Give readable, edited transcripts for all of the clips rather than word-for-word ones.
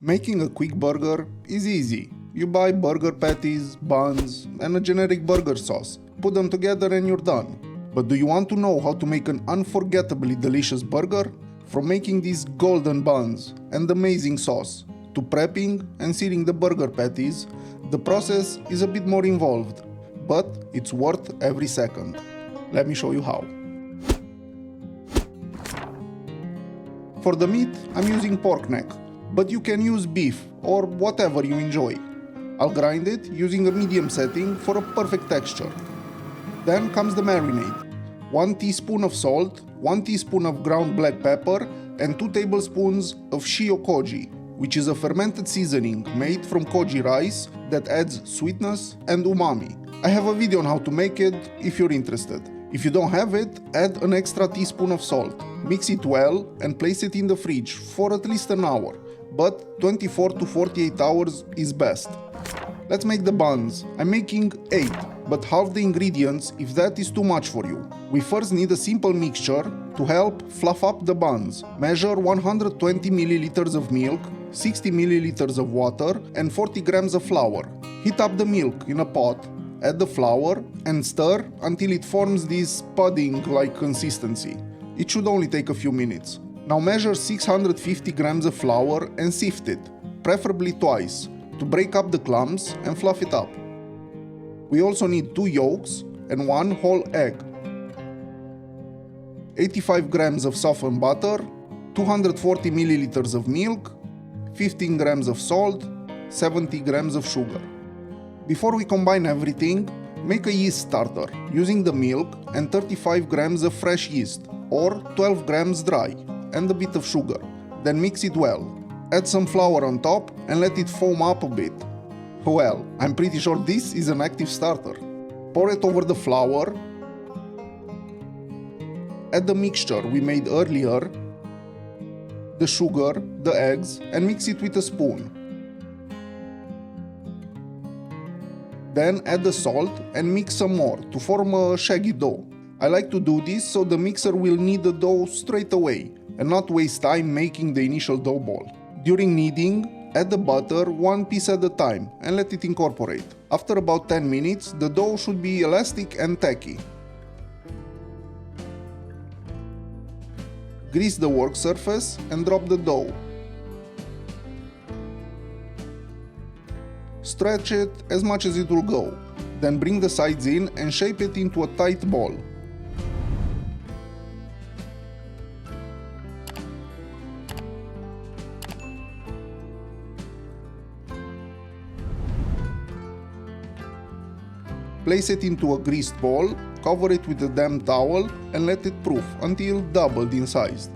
Making a quick burger is easy. You buy burger patties, buns, and a generic burger sauce. Put them together and you're done. But do you want to know how to make an unforgettably delicious burger? From making these golden buns and amazing sauce, to prepping and searing the burger patties, the process is a bit more involved, but it's worth every second. Let me show you how. For the meat, I'm using pork neck, but you can use beef or whatever you enjoy. I'll grind it using a medium setting for a perfect texture. Then comes the marinade. 1 teaspoon of salt, 1 teaspoon of ground black pepper, and 2 tablespoons of shio koji, which is a fermented seasoning made from koji rice that adds sweetness and umami. I have a video on how to make it if you're interested. If you don't have it, add an extra teaspoon of salt. Mix it well and place it in the fridge for at least an hour, but 24 to 48 hours is best. Let's make the buns. I'm making 8, but half the ingredients if that is too much for you. We first need a simple mixture to help fluff up the buns. Measure 120 milliliters of milk, 60 milliliters of water, and 40 grams of flour. Heat up the milk in a pot, add the flour, and stir until it forms this pudding-like consistency. It should only take a few minutes. Now measure 650 grams of flour and sift it, preferably twice, to break up the clumps and fluff it up. We also need 2 yolks and 1 whole egg. 85 grams of softened butter, 240 milliliters of milk, 15 grams of salt, 70 grams of sugar. Before we combine everything, make a yeast starter using the milk and 35 grams of fresh yeast, or 12 grams dry, and a bit of sugar. Then mix it well. Add some flour on top and let it foam up a bit. Well, I'm pretty sure this is an active starter. Pour it over the flour. Add the mixture we made earlier, the sugar, the eggs, and mix it with a spoon. Then add the salt and mix some more to form a shaggy dough. I like to do this so the mixer will knead the dough straight away and not waste time making the initial dough ball. During kneading, add the butter 1 piece at a time and let it incorporate. After about 10 minutes, the dough should be elastic and tacky. Grease the work surface and drop the dough. Stretch it as much as it will go. Then bring the sides in and shape it into a tight ball. Place it into a greased bowl, cover it with a damp towel and let it proof until doubled in size.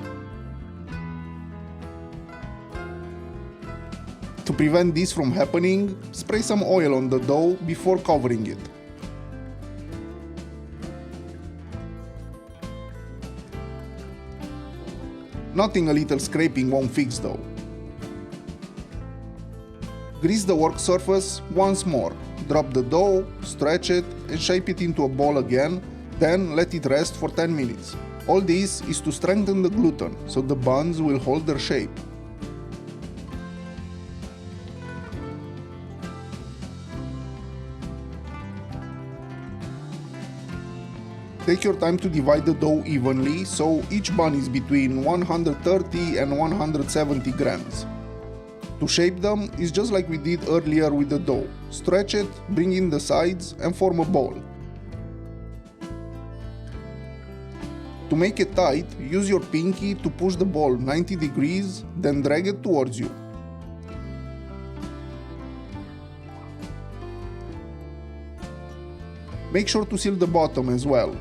To prevent this from happening, spray some oil on the dough before covering it. Nothing a little scraping won't fix though. Grease the work surface once more. Drop the dough, stretch it, and shape it into a ball again, then let it rest for 10 minutes. All this is to strengthen the gluten, so the buns will hold their shape. Take your time to divide the dough evenly, so each bun is between 130 and 170 grams. To shape them is just like we did earlier with the dough. Stretch it, bring in the sides and form a ball. To make it tight, use your pinky to push the ball 90 degrees, then drag it towards you. Make sure to seal the bottom as well.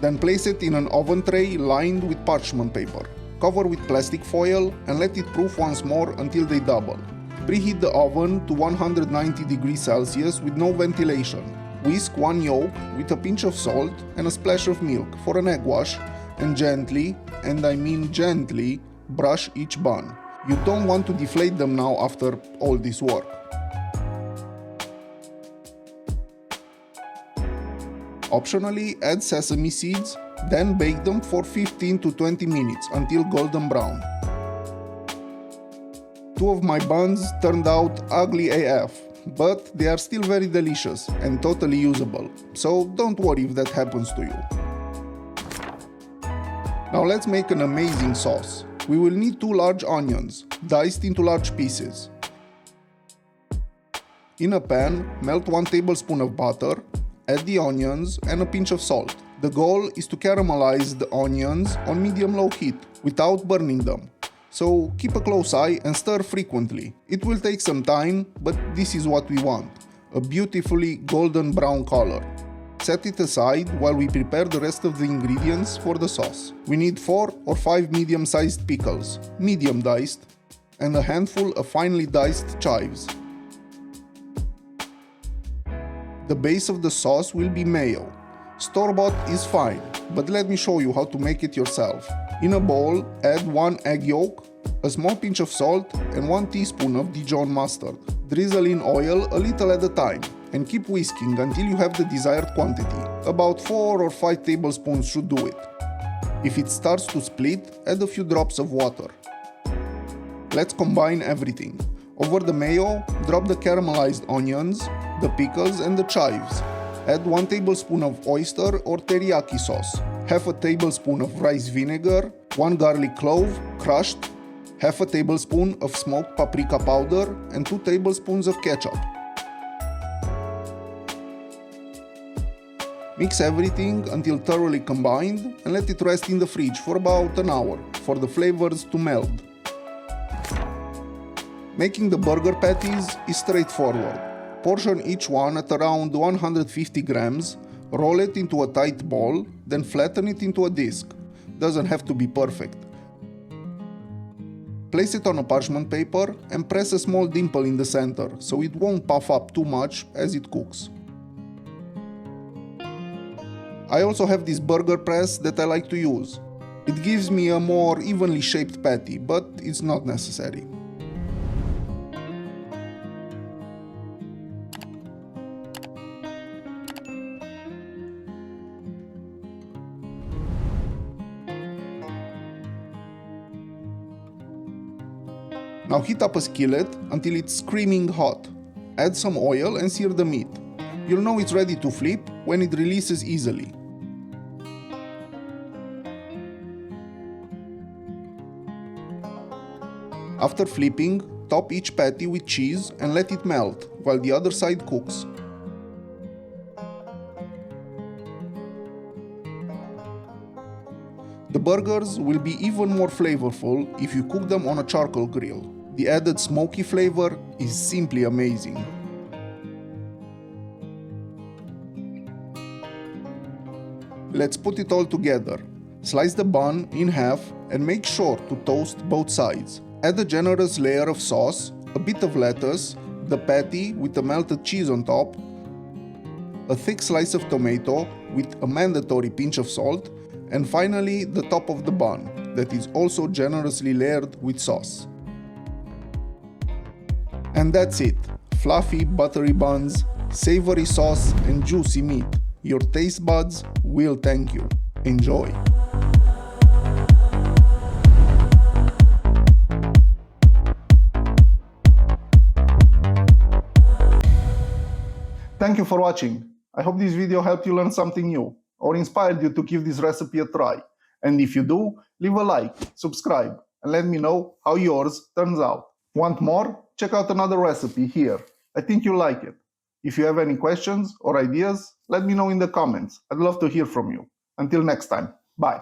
Then place it in an oven tray lined with parchment paper. Cover with plastic foil and let it proof once more until they double. Preheat the oven to 190 degrees Celsius with no ventilation. Whisk 1 yolk with a pinch of salt and a splash of milk for an egg wash and gently, and I mean gently, brush each bun. You don't want to deflate them now after all this work. Optionally, add sesame seeds, then bake them for 15 to 20 minutes until golden brown. Two of my buns turned out ugly AF, but they are still very delicious and totally usable, so don't worry if that happens to you. Now let's make an amazing sauce. We will need 2 large onions, diced into large pieces. In a pan, melt 1 tablespoon of butter, add the onions and a pinch of salt. The goal is to caramelize the onions on medium-low heat without burning them. So keep a close eye and stir frequently. It will take some time, but this is what we want. A beautifully golden brown color. Set it aside while we prepare the rest of the ingredients for the sauce. We need 4 or 5 medium-sized pickles, medium diced, and a handful of finely diced chives. The base of the sauce will be mayo. Store-bought is fine, but let me show you how to make it yourself. In a bowl, add 1 egg yolk, a small pinch of salt and 1 teaspoon of Dijon mustard. Drizzle in oil a little at a time and keep whisking until you have the desired quantity. About 4 or 5 tablespoons should do it. If it starts to split, add a few drops of water. Let's combine everything. Over the mayo, drop the caramelized onions, the pickles and the chives. Add 1 tablespoon of oyster or teriyaki sauce, half a tablespoon of rice vinegar, 1 garlic clove, crushed, half a tablespoon of smoked paprika powder and 2 tablespoons of ketchup. Mix everything until thoroughly combined and let it rest in the fridge for about an hour for the flavors to meld. Making the burger patties is straightforward. Portion each one at around 150 grams, roll it into a tight ball, then flatten it into a disc. Doesn't have to be perfect. Place it on a parchment paper and press a small dimple in the center so it won't puff up too much as it cooks. I also have this burger press that I like to use. It gives me a more evenly shaped patty, but it's not necessary. Now heat up a skillet until it's screaming hot. Add some oil and sear the meat. You'll know it's ready to flip when it releases easily. After flipping, top each patty with cheese and let it melt while the other side cooks. The burgers will be even more flavorful if you cook them on a charcoal grill. The added smoky flavor is simply amazing. Let's put it all together. Slice the bun in half and make sure to toast both sides. Add a generous layer of sauce, a bit of lettuce, the patty with the melted cheese on top, a thick slice of tomato with a mandatory pinch of salt, and finally the top of the bun that is also generously layered with sauce. And that's it. Fluffy, buttery buns, savory sauce and juicy meat. Your taste buds will thank you. Enjoy! Thank you for watching. I hope this video helped you learn something new or inspired you to give this recipe a try. And if you do, leave a like, subscribe, and let me know how yours turns out. Want more? Check out another recipe here. I think you'll like it. If you have any questions or ideas, let me know in the comments. I'd love to hear from you. Until next time, bye.